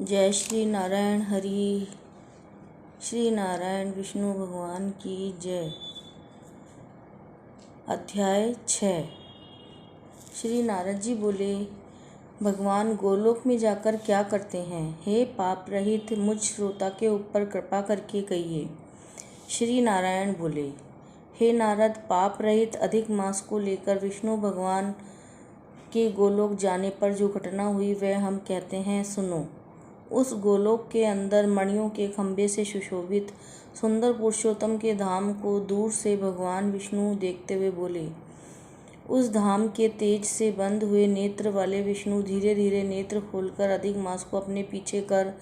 जय श्री नारायण हरि। श्री नारायण विष्णु भगवान की जय। अध्याय 6। श्री नारद जी बोले, भगवान गोलोक में जाकर क्या करते हैं? हे पाप रहित मुझ श्रोता के ऊपर कृपा करके कहिए। श्री नारायण बोले, हे नारद, पाप रहित अधिक मास को लेकर विष्णु भगवान के गोलोक जाने पर जो घटना हुई वह हम कहते हैं, सुनो। उस गोलोक के अंदर मणियों के खंभे से सुशोभित सुंदर पुरुषोत्तम के धाम को दूर से भगवान विष्णु देखते हुए बोले। उस धाम के तेज से बंद हुए नेत्र वाले विष्णु धीरे धीरे नेत्र खोलकर अधिक मास को अपने पीछे कर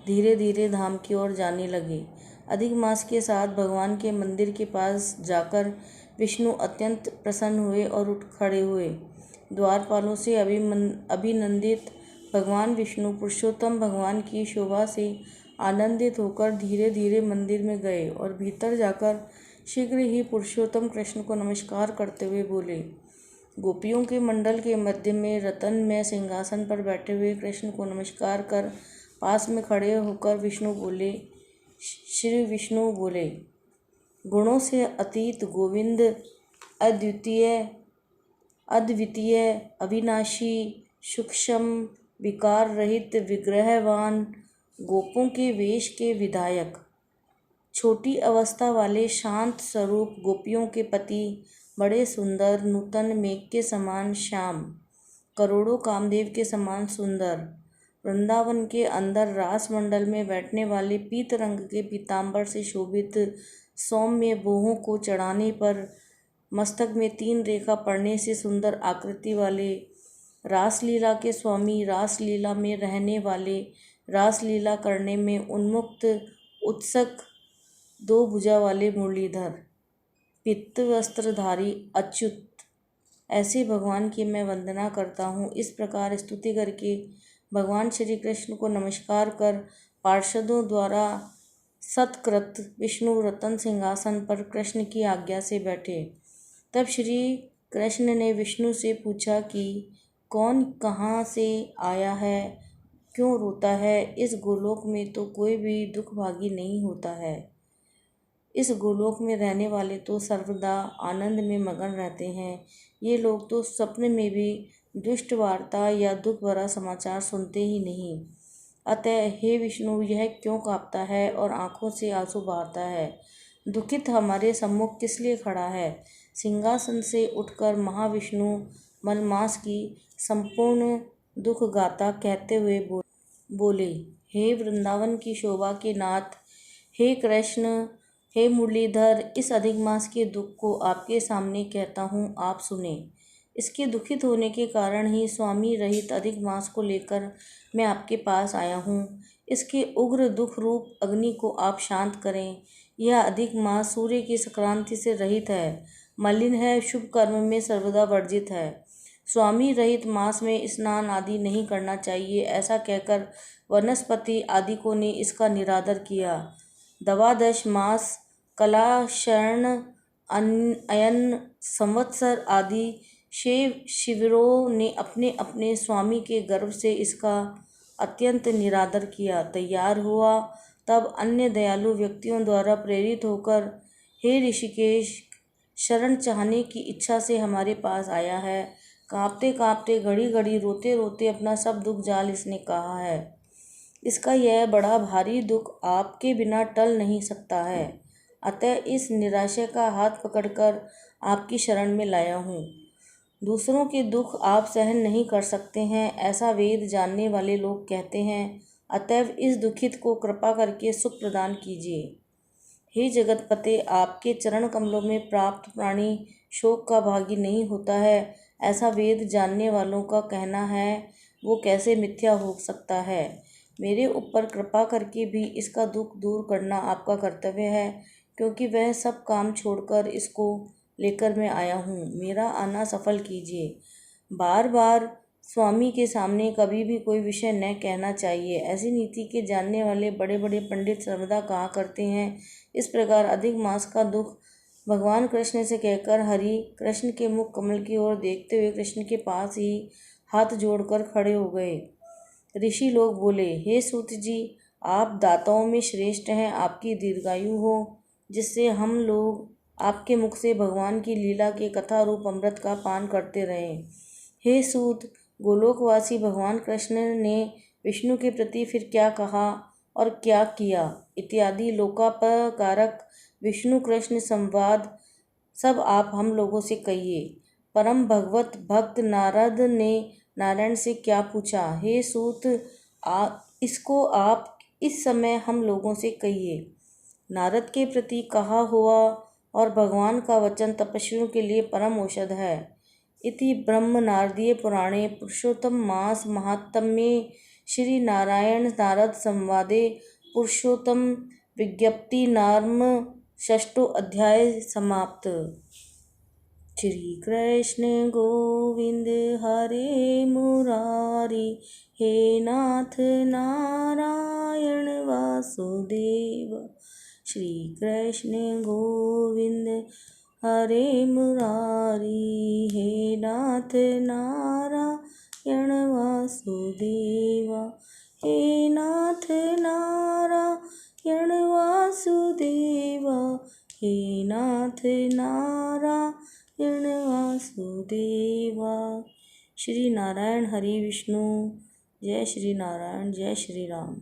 धीरे धीरे धाम की ओर जाने लगे। अधिक मास के साथ भगवान के मंदिर के पास जाकर विष्णु अत्यंत प्रसन्न हुए और उठ खड़े हुए। द्वारपालों से अभिनंदित भगवान विष्णु पुरुषोत्तम भगवान की शोभा से आनंदित होकर धीरे धीरे मंदिर में गए और भीतर जाकर शीघ्र ही पुरुषोत्तम कृष्ण को नमस्कार करते हुए बोले। गोपियों के मंडल के मध्य में रत्नमय सिंहासन पर बैठे हुए कृष्ण को नमस्कार कर पास में खड़े होकर श्री विष्णु बोले, गुणों से अतीत गोविंद, अद्वितीय, अविनाशी, सूक्ष्म, विकार रहित, विग्रहवान, गोपों के वेश के विधायक, छोटी अवस्था वाले शांत स्वरूप, गोपियों के पति, बड़े सुंदर, नूतन मेघ के समान श्याम, करोड़ों कामदेव के समान सुंदर, वृंदावन के अंदर रास मंडल में बैठने वाले पीत रंग के पीतांबर से शोभित, सौम्य बोहों को चढ़ाने पर मस्तक में 3 रेखा पड़ने से सुंदर आकृति वाले, रासलीला के स्वामी, रासलीला में रहने वाले, रासलीला करने में उन्मुक्त उत्सुक, 2 भुजा वाले मुरलीधर, पित्त वस्त्रधारी अच्युत, ऐसे भगवान की मैं वंदना करता हूँ। इस प्रकार स्तुति करके भगवान श्री कृष्ण को नमस्कार कर पार्षदों द्वारा सत्कृत विष्णु रतन सिंहासन पर कृष्ण की आज्ञा से बैठे। तब श्री कृष्ण ने विष्णु से पूछा कि कौन कहाँ से आया है, क्यों रोता है? इस गोलोक में तो कोई भी दुख भागी नहीं होता है। इस गोलोक में रहने वाले तो सर्वदा आनंद में मगन रहते हैं। ये लोग तो स्वप्न में भी दुष्ट वार्ता या दुख भरा समाचार सुनते ही नहीं। अतः हे विष्णु, यह क्यों कांपता है और आंखों से आंसू बहाता है? दुखित हमारे सम्मुख किस लिए खड़ा है? सिंहासन से उठकर महाविष्णु मलमास की संपूर्ण दुख गाथा कहते हुए बोले, हे वृंदावन की शोभा के नाथ, हे कृष्ण, हे मुरलीधर, इस अधिक मास के दुख को आपके सामने कहता हूँ, आप सुने। इसके दुखित होने के कारण ही स्वामी रहित अधिक मास को लेकर मैं आपके पास आया हूँ। इसके उग्र दुख रूप अग्नि को आप शांत करें। यह अधिक मास सूर्य की संक्रांति से रहित है, मलिन है, शुभ कर्म में सर्वदा वर्जित है। स्वामी रहित मास में स्नान आदि नहीं करना चाहिए। ऐसा कहकर वनस्पति आदिकों ने इसका निरादर किया। द्वादश मास, कला, शरण, अयन, संवत्सर आदि शिविरों ने अपने अपने स्वामी के गर्भ से इसका अत्यंत निरादर किया। तैयार हुआ तब अन्य दयालु व्यक्तियों द्वारा प्रेरित होकर हे ऋषिकेश, शरण चाहने की इच्छा से हमारे पास आया है। कांपते कांपते, घड़ी घड़ी, रोते रोते अपना सब दुख जाल इसने कहा है। इसका यह बड़ा भारी दुख आपके बिना टल नहीं सकता है। अतः इस निराशा का हाथ पकड़कर आपकी शरण में लाया हूँ। दूसरों के दुख आप सहन नहीं कर सकते हैं, ऐसा वेद जानने वाले लोग कहते हैं। अतएव इस दुखित को कृपा करके सुख प्रदान कीजिए। हे जगतपते, आपके चरण कमलों में प्राप्त प्राणी शोक का भागी नहीं होता है, ऐसा वेद जानने वालों का कहना है। वो कैसे मिथ्या हो सकता है? मेरे ऊपर कृपा करके भी इसका दुख दूर करना आपका कर्तव्य है, क्योंकि वह सब काम छोड़कर इसको लेकर मैं आया हूँ। मेरा आना सफल कीजिए। बार बार स्वामी के सामने कभी भी कोई विषय न कहना चाहिए, ऐसी नीति के जानने वाले बड़े बड़े पंडित सर्वदा कहा करते हैं। इस प्रकार अधिक मास का दुख भगवान कृष्ण से कहकर हरि कृष्ण के मुख कमल की ओर देखते हुए कृष्ण के पास ही हाथ जोड़कर खड़े हो गए। ऋषि लोग बोले, हे सूत जी, आप दाताओं में श्रेष्ठ हैं, आपकी दीर्घायु हो, जिससे हम लोग आपके मुख से भगवान की लीला के कथा रूप अमृत का पान करते रहें। हे सूत, गोलोकवासी भगवान कृष्ण ने विष्णु के प्रति फिर क्या कहा और क्या किया इत्यादि लोकापकारक विष्णु कृष्ण संवाद सब आप हम लोगों से कहिए। परम भगवत भक्त नारद ने नारायण से क्या पूछा, हे सूत, इसको आप इस समय हम लोगों से कहिए। नारद के प्रति कहा हुआ और भगवान का वचन तपस्वियों के लिए परम औषध है। इति ब्रह्म नारदीय पुराणे पुरुषोत्तम मास महात्म्ये श्री नारायण नारद संवादे पुरुषोत्तम विज्ञप्ति नाम षष्ठो अध्याय समाप्त। श्री कृष्ण गोविंद हरे मुरारी, हे नाथ नारायण वासुदेव। श्री कृष्ण गोविंद हरे मुरारी, हे नाथ नारायण वासुदेव। हे नाथ नारायण वासुदेव, हे नाथ नारायण वासुदेवा। श्री नारायण हरि विष्णु। जय श्री नारायण, जय श्री राम।